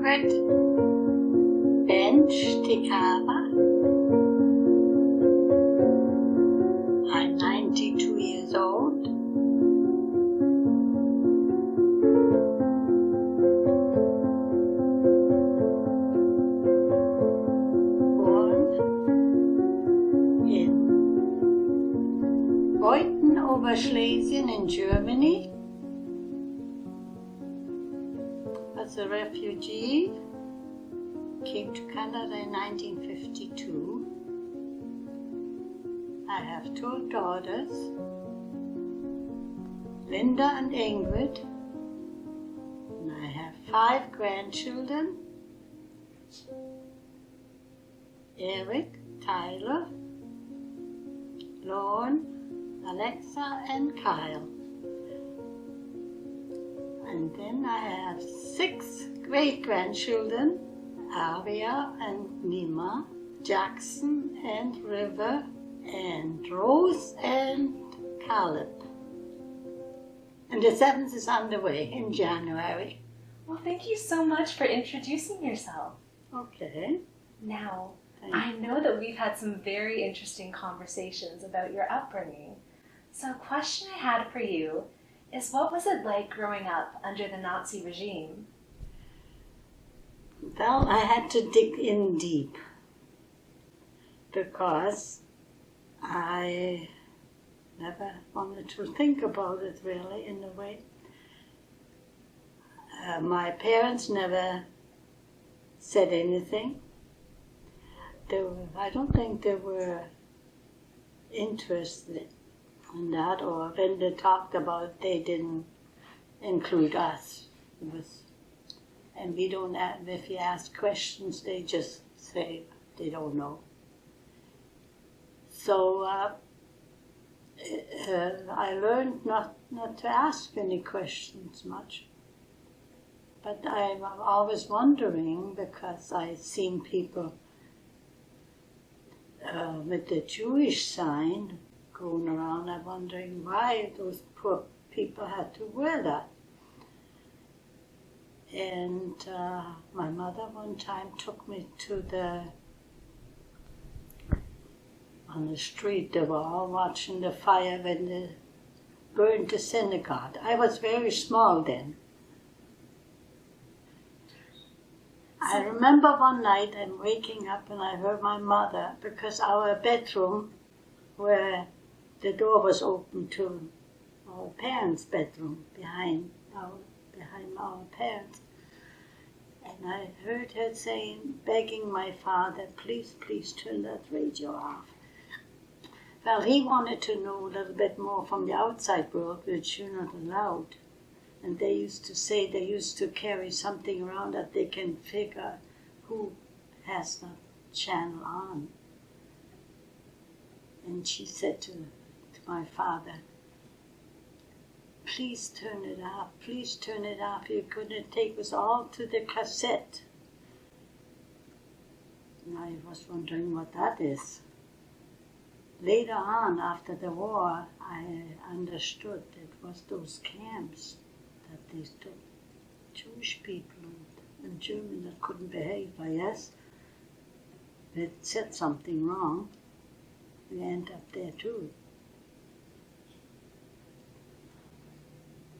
Margarete Tichawa. I'm 92 years old. Born in Beuthen, in Germany. As a refugee, came to Canada in 1952. I have two daughters, Linda and Ingrid, and I have 5 grandchildren, Eric, Tyler, Lauren, Alexa, and Kyle. And then I have 6 great-grandchildren, Aria and Nima, Jackson and River, and Rose and Caleb. And the 7th is underway in January. Well, thank you so much for introducing yourself. Okay. Now, I know that we've had some very interesting conversations about your upbringing. So a question I had for you is, what was it like growing up under the Nazi regime? Well, I had to dig in deep because I never wanted to think about it really in a way. My parents never said anything. I don't think they were interested in that, or when they talked about it, they didn't include us. And we don't, if you ask questions, they just say they don't know. So I learned not to ask any questions much. But I'm always wondering, because I've seen people with the Jewish sign going around, I'm wondering why those poor people had to wear that. And my mother one time took me to on the street, they were all watching the fire when they burned the synagogue. I was very small then. I remember one night I'm waking up and I heard my mother, because our bedroom, where the door was open to our parents' bedroom, behind our parents. And I heard her saying, begging my father, please turn that radio off. Well, he wanted to know a little bit more from the outside world, which you're not allowed. And they used to say they used to carry something around that they can figure who has the channel on. And she said to my father, please turn it off, you're going to take us all to the cassette. And I was wondering what that is. Later on, after the war, I understood it was those camps that they took Jewish people and Germans that couldn't behave, I guess. They said something wrong, we end up there too.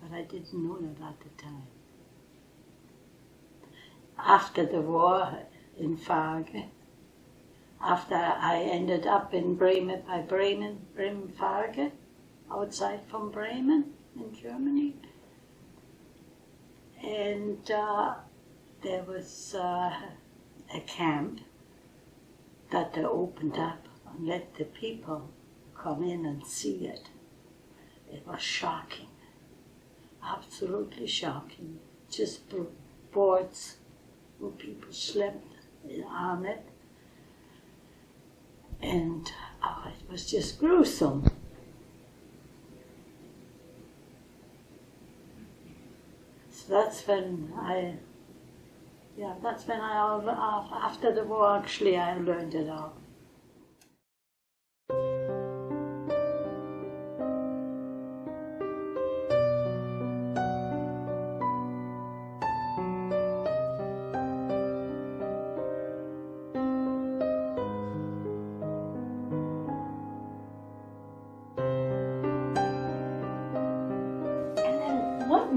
But I didn't know that at the time. After the war in Farge, after I ended up in Bremen, Farge, outside from Bremen in Germany, and there was a camp that they opened up and let the people come in and see it. It was shocking. Absolutely shocking. Just boards where people slept on it. And it was just gruesome. So that's when after the war actually I learned it all.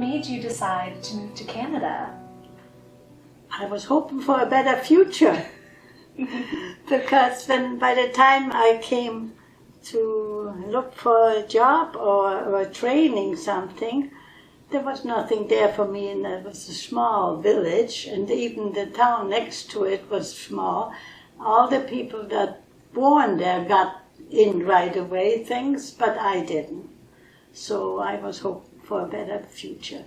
made you decide to move to Canada? I was hoping for a better future. Because by the time I came to look for a job or training something, there was nothing there for me, and it was a small village, and even the town next to it was small. All the people that born there got in right away things, but I didn't. So I was hoping for a better future.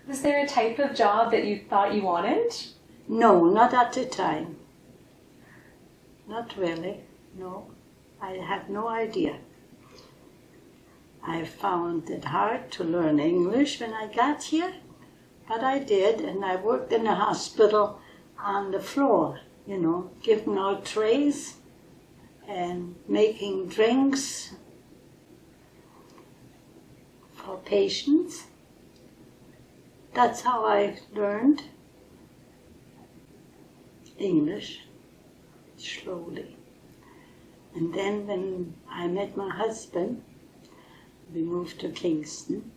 Was there a type of job that you thought you wanted? No, not at the time. Not really, no. I had no idea. I found it hard to learn English when I got here, but I did, and I worked in a hospital on the floor, giving out trays and making drinks for patients. That's how I learned English, slowly. And then when I met my husband, we moved to Kingston.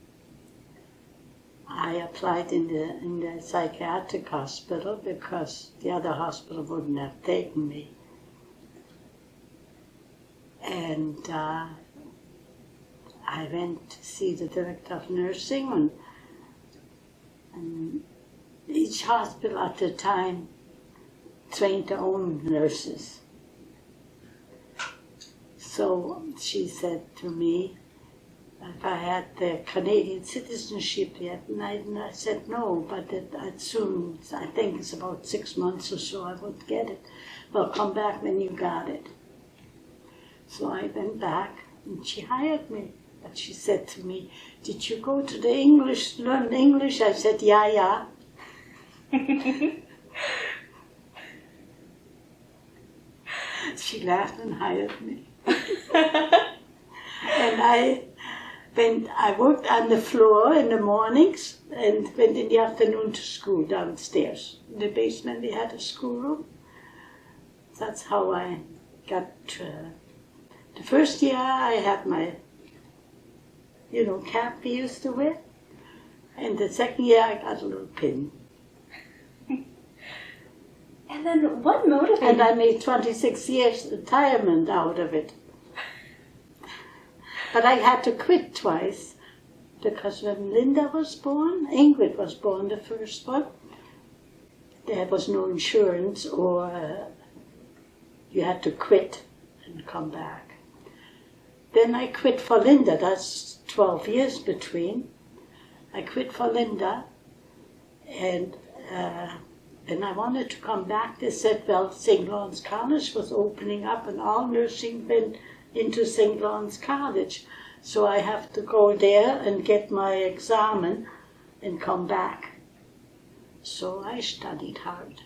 I applied in the psychiatric hospital because the other hospital wouldn't have taken me. And I went to see the director of nursing, and each hospital at the time trained their own nurses. So she said to me if I had the Canadian citizenship yet, and I said no, but I'd soon, I think it's about 6 months or so, I would get it. Well, come back when you got it. So I went back, and she hired me. But she said to me, did you go to the English, learn English? I said, yeah. She laughed and hired me. And I worked on the floor in the mornings and went in the afternoon to school downstairs. In the basement we had a schoolroom. That's how I got the first year I had my cap we used to wear. And the second year I got a little pin. And then what motivated? And I made 26 years retirement out of it. But I had to quit twice, because when Linda was born, Ingrid was born, the first one, there was no insurance, or you had to quit and come back. Then I quit for Linda, that's 12 years between. I quit for Linda, and when I wanted to come back, they said, well, St. Lawrence College was opening up, and all nursing went into St. Lawrence College. So I have to go there and get my examen and come back. So I studied hard.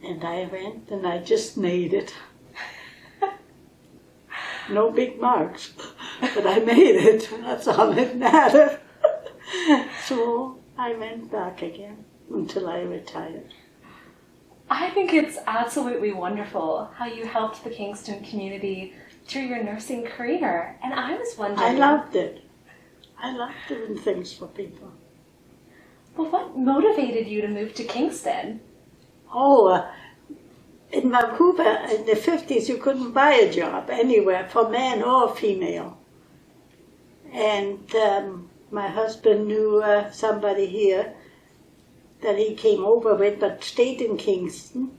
And I went and I just made it. No big marks, but I made it. That's all that mattered. So I went back again until I retired. I think it's absolutely wonderful how you helped the Kingston community through your nursing career. And I was wondering... I loved it. I loved doing things for people. Well, what motivated you to move to Kingston? In Vancouver in the 50s, you couldn't buy a job anywhere for man or female. And my husband knew somebody here that he came over with, but stayed in Kingston.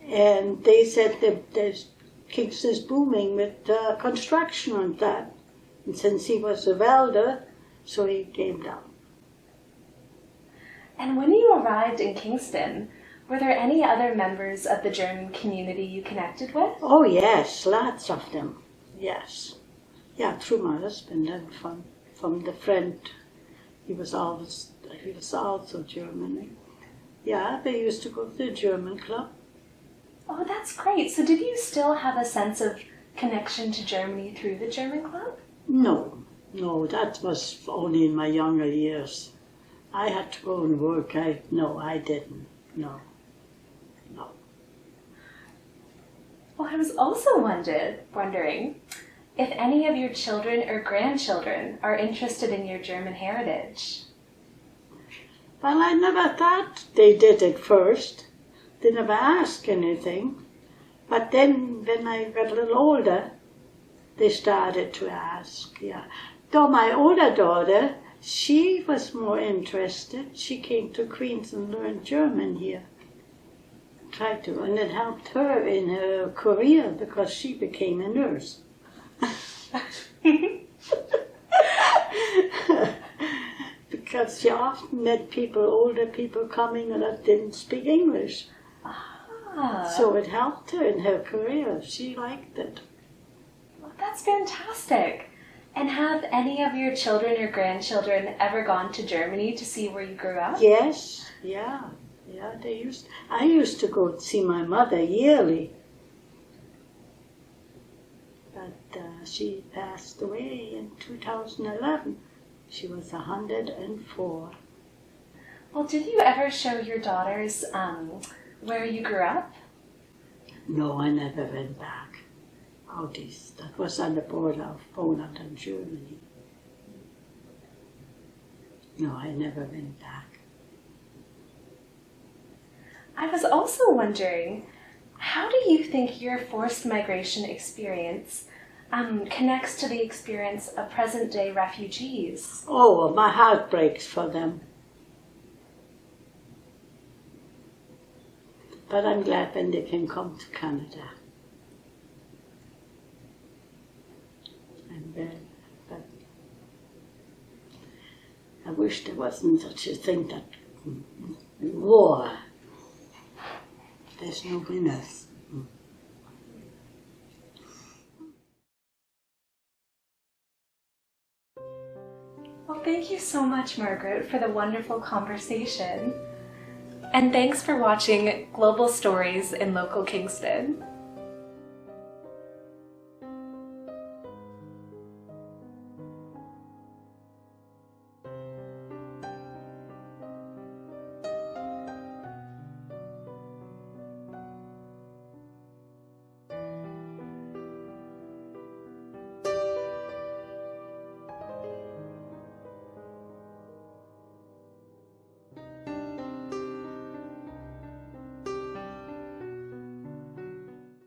And they said that Kingston's booming with construction and that. And since he was a welder, so he came down. And when you arrived in Kingston, were there any other members of the German community you connected with? Oh yes, lots of them, yes. Yeah, through my husband and from the friend. He was also German. Yeah, they used to go to the German club. Oh, that's great. So did you still have a sense of connection to Germany through the German club? No, that was only in my younger years. I had to go and work. I didn't. No. Well, I was also wondering, if any of your children or grandchildren are interested in your German heritage. Well, I never thought they did it first. They never asked anything. But then, when I got a little older, they started to ask, yeah. Though my older daughter, she was more interested. She came to Queens and learned German here. Tried to, and it helped her in her career because she became a nurse. Because she often met people, older people coming that didn't speak English. So it helped her in her career. She liked it. Well, that's fantastic. And have any of your children or grandchildren ever gone to Germany to see where you grew up? Yes, yeah. I used to go see my mother yearly. But she passed away in 2011. She was 104. Well, did you ever show your daughters where you grew up? No, I never went back. Out east. That was on the border of Poland and Germany. No, I never went back. I was also wondering, how do you think your forced migration experience connects to the experience of present-day refugees? Oh, my heart breaks for them. But I'm glad when they can come to Canada. But I wish there wasn't such a thing that war. There's no winners. Well, thank you so much, Margaret, for the wonderful conversation. And thanks for watching Global Stories in Local Kingston.